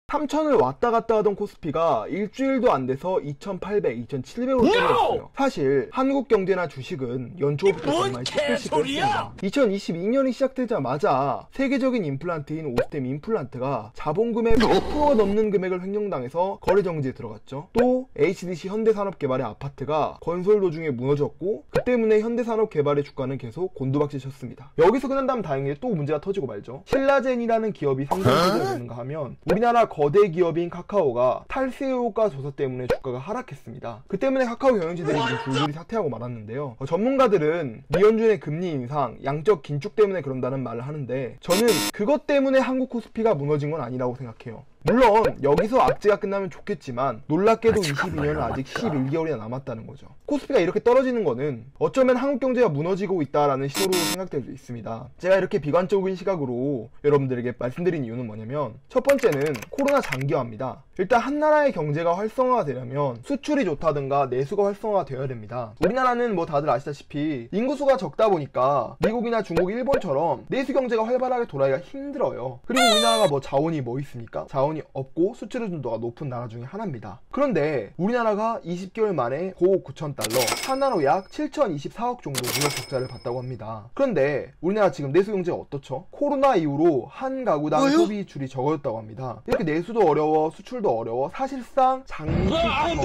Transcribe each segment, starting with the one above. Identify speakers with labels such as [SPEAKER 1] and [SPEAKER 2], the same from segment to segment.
[SPEAKER 1] 3,000을 왔다 갔다 하던 코스피가 일주일도 안 돼서 2,800, 2,700으로 떨어졌어요. 사실 한국 경제나 주식은 연초부터 정말 시끌시끌했습니다. 2022년이 시작되자마자 세계적인 임플란트인 오스템 임플란트가 자본금의 100%가 넘는 금액을 횡령당해서 거래 정지에 들어갔죠. 또 HDC 현대산업개발의 아파트가 건설 도중에 무너졌고, 그 때문에 현대산업개발의 주가는 계속 곤두박질 쳤습니다. 여기서 끝난다면 다행히 또 문제가 터지고 말죠. 신라젠이라는 기업이 상장되지 않는가 하면 우리나라 거대 기업인 카카오가 탈세 효과 조사 때문에 주가가 하락했습니다. 그 때문에 카카오 경영진들이 지금 줄줄이 사퇴하고 말았는데요. 전문가들은 미연준의 금리 인상, 양적 긴축 때문에 그런다는 말을 하는데, 저는 그것 때문에 한국 코스피가 무너진 건 아니라고 생각해요. 물론 여기서 악재가 끝나면 좋겠지만 놀랍게도 22년은 아직 11개월이나 남았다는 거죠. 코스피가 이렇게 떨어지는 거는 어쩌면 한국 경제가 무너지고 있다라는 신호로 생각될 수 있습니다. 제가 이렇게 비관적인 시각으로 여러분들에게 말씀드린 이유는 뭐냐면, 첫 번째는 코로나 장기화입니다. 일단 한 나라의 경제가 활성화가 되려면 수출이 좋다든가 내수가 활성화가 되어야 됩니다. 우리나라는 뭐 다들 아시다시피 인구수가 적다 보니까 미국이나 중국, 일본처럼 내수 경제가 활발하게 돌아가기가 힘들어요. 그리고 우리나라가 뭐 자원이 뭐 있습니까? 자원이 없고 수출 의존도가 높은 나라 중에 하나입니다. 그런데 우리나라가 20개월 만에 고 9,000달러, 하나로 약 7,024억 정도 무역 적자를 봤다고 합니다. 그런데 우리나라 지금 내수 경제가 어떻죠? 코로나 이후로 한 가구당 소비출이 적어졌다고 합니다. 이렇게 내수도 어려워, 수출도 어려워. 사실상 장기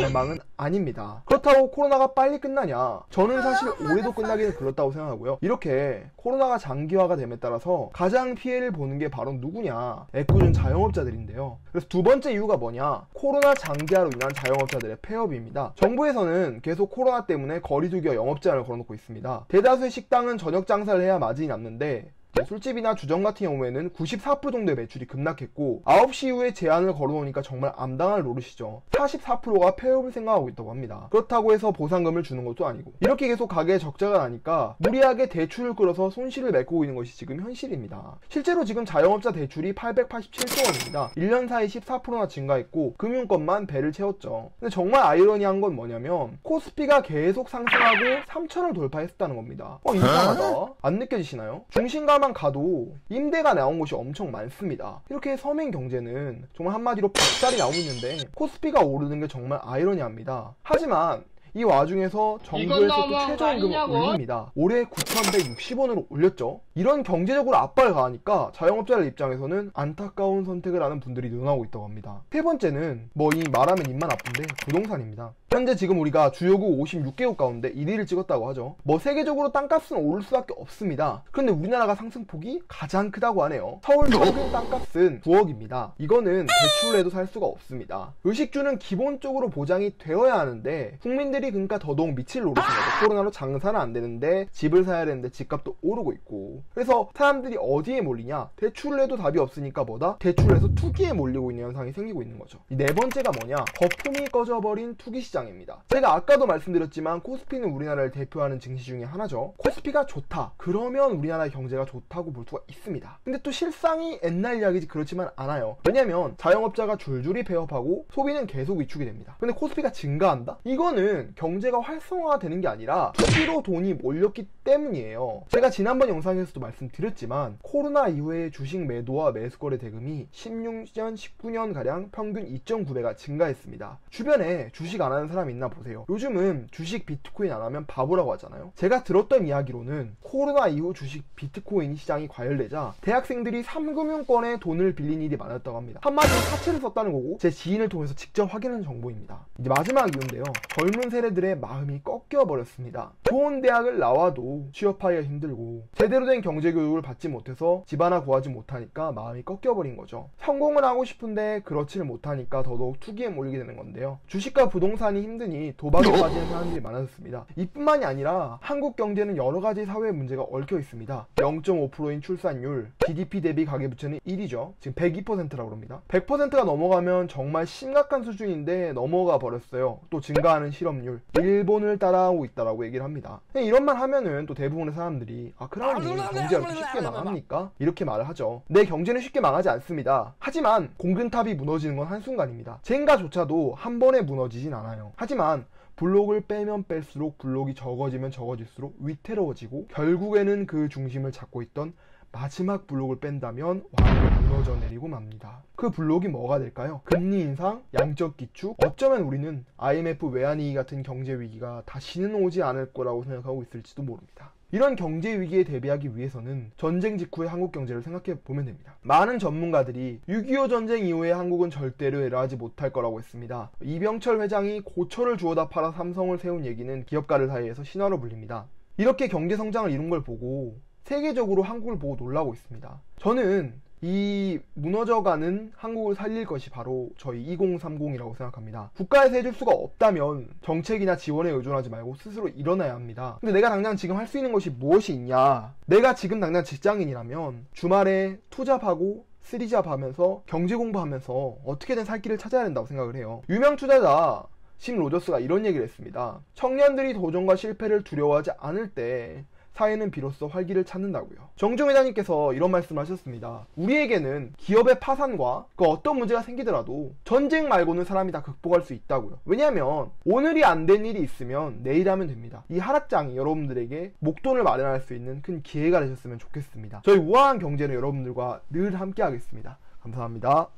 [SPEAKER 1] 전망은 아닙니다. 그렇다고 코로나가 빨리 끝나냐? 저는 사실 올해도 끝나기는 그렇다고 생각하고요. 이렇게 코로나가 장기화가 됨에 따라서 가장 피해를 보는 게 바로 누구냐? 애꿎은 자영업자들인데요. 그래서 두 번째 이유가 뭐냐? 코로나 장기화로 인한 자영업자들의 폐업입니다. 정부에서는 계속 코로나 때문에 거리두기와 영업 제한을 걸어놓고 있습니다. 대다수의 식당은 저녁 장사를 해야 마진이 남는데, 술집이나 주점 같은 경우에는 94% 정도의 매출이 급락했고, 9시 이후에 제한을 걸어놓으니까 정말 암담할 노릇이죠. 44%가 폐업을 생각하고 있다고 합니다. 그렇다고 해서 보상금을 주는 것도 아니고, 이렇게 계속 가게에 적자가 나니까 무리하게 대출을 끌어서 손실을 메꾸고 있는 것이 지금 현실입니다. 실제로 지금 자영업자 대출이 887조 원입니다. 1년 사이 14%나 증가했고 금융권만 배를 채웠죠. 근데 정말 아이러니한 건 뭐냐면, 코스피가 계속 상승하고 3,000을 돌파했다는 겁니다. 이상하다. 안 느껴지시나요? 중심가만 가도 임대가 나온 곳이 엄청 많습니다. 이렇게 서민 경제는 정말 한마디로 박살이 나오고 있는데 보스피가 오르는 게 정말 아이러니합니다. 하지만 이 와중에서 정부에서 또 최저임금을 올립니다. 올해 9,160원으로 올렸죠. 이런 경제적으로 압박을 가하니까 자영업자들 입장에서는 안타까운 선택을 하는 분들이 늘어나고 있다고 합니다. 세 번째는 이 말하면 입만 아픈데 부동산입니다. 현재 지금 우리가 주요국 56개국 가운데 1위를 찍었다고 하죠. 세계적으로 땅값은 오를 수밖에 없습니다. 그런데 우리나라가 상승폭이 가장 크다고 하네요. 서울 평균 땅값은 9억입니다. 이거는 대출로 해도 살 수가 없습니다. 의식주는 기본적으로 보장이 되어야 하는데 국민들이 그러니까 더더욱 밑을 노리는 거죠. 코로나로 장사는 안 되는데 집을 사야 되는데 집값도 오르고 있고, 그래서 사람들이 어디에 몰리냐? 대출을 해도 답이 없으니까 대출을 해서 투기에 몰리고 있는 현상이 생기고 있는 거죠. 이 네 번째가 뭐냐? 거품이 꺼져버린 투기 시장입니다. 제가 아까도 말씀드렸지만 코스피는 우리나라를 대표하는 증시 중에 하나죠. 코스피가 좋다, 그러면 우리나라의 경제가 좋다고 볼 수가 있습니다. 근데 또 실상이 옛날 이야기지 그렇지만 않아요. 왜냐면 자영업자가 줄줄이 폐업하고 소비는 계속 위축이 됩니다. 근데 코스피가 증가한다? 이거는 경제가 활성화가 되는 게 아니라 투기로 돈이 몰렸기 때문이에요. 제가 지난번 영상에서도 말씀드렸지만 코로나 이후에 주식 매도와 매수거래 대금이 16년, 19년가량 평균 2.9배가 증가했습니다. 주변에 주식 안 하는 사람 있나 보세요. 요즘은 주식 비트코인 안 하면 바보라고 하잖아요. 제가 들었던 이야기로는 코로나 이후 주식 비트코인 시장이 과열되자 대학생들이 3금융권에 돈을 빌린 일이 많았다고 합니다. 한마디로 사채를 썼다는 거고, 제 지인을 통해서 직접 확인한 정보입니다. 이제 마지막 이유인데요. 젊은 세대들의 마음이 꺾여버렸습니다. 좋은 대학을 나와도 취업하기가 힘들고 제대로 된 경제교육을 받지 못해서 집 하나 구하지 못하니까 마음이 꺾여버린 거죠. 성공을 하고 싶은데 그렇지를 못하니까 더더욱 투기에 몰리게 되는 건데요. 주식과 부동산이 힘드니 도박에 빠지는 사람들이 많아졌습니다. 이뿐만이 아니라 한국 경제는 여러가지 사회 문제가 얽혀 있습니다. 0.5%인 출산율, GDP 대비 가계부채는 1위죠. 지금 102%라고 합니다. 100%가 넘어가면 정말 심각한 수준인데 넘어가 버렸어요. 또 증가하는 실업률, 일본을 따라오고 있다라고 얘기를 합니다. 이런 말 하면은 또 대부분의 사람들이 그러면 경제가 이렇게 쉽게 망합니까? 이렇게 말을 하죠. 내 경제는 쉽게 망하지 않습니다. 하지만 공든탑이 무너지는 건 한순간입니다. 젠가조차도 한 번에 무너지진 않아요. 하지만 블록을 빼면 뺄수록 블록이 적어지면 적어질수록 위태로워지고 결국에는 그 중심을 잡고 있던 마지막 블록을 뺀다면 완전 무너져 내리고 맙니다. 그 블록이 뭐가 될까요? 금리 인상, 양적 기축, 어쩌면 우리는 IMF 외환위기 같은 경제 위기가 다시는 오지 않을 거라고 생각하고 있을지도 모릅니다. 이런 경제 위기에 대비하기 위해서는 전쟁 직후의 한국 경제를 생각해 보면 됩니다. 많은 전문가들이 6.25 전쟁 이후에 한국은 절대로 일어나지 못할 거라고 했습니다. 이병철 회장이 고철을 주워다 팔아 삼성을 세운 얘기는 기업가들 사이에서 신화로 불립니다. 이렇게 경제 성장을 이룬 걸 보고 세계적으로 한국을 보고 놀라고 있습니다. 저는 이 무너져가는 한국을 살릴 것이 바로 저희 2030이라고 생각합니다. 국가에서 해줄 수가 없다면 정책이나 지원에 의존하지 말고 스스로 일어나야 합니다. 근데 내가 당장 지금 할 수 있는 것이 무엇이 있냐? 내가 지금 당장 직장인이라면 주말에 투잡하고 쓰리잡하면서 경제 공부하면서 어떻게든 살 길을 찾아야 된다고 생각을 해요. 유명 투자자 심 로저스가 이런 얘기를 했습니다. 청년들이 도전과 실패를 두려워하지 않을 때 사회는 비로소 활기를 찾는다고요. 정중 회장님께서 이런 말씀을 하셨습니다. 우리에게는 기업의 파산과 그 어떤 문제가 생기더라도 전쟁 말고는 사람이 다 극복할 수 있다고요. 왜냐하면 오늘이 안 된 일이 있으면 내일 하면 됩니다. 이 하락장이 여러분들에게 목돈을 마련할 수 있는 큰 기회가 되셨으면 좋겠습니다. 저희 우아한 경제는 여러분들과 늘 함께 하겠습니다. 감사합니다.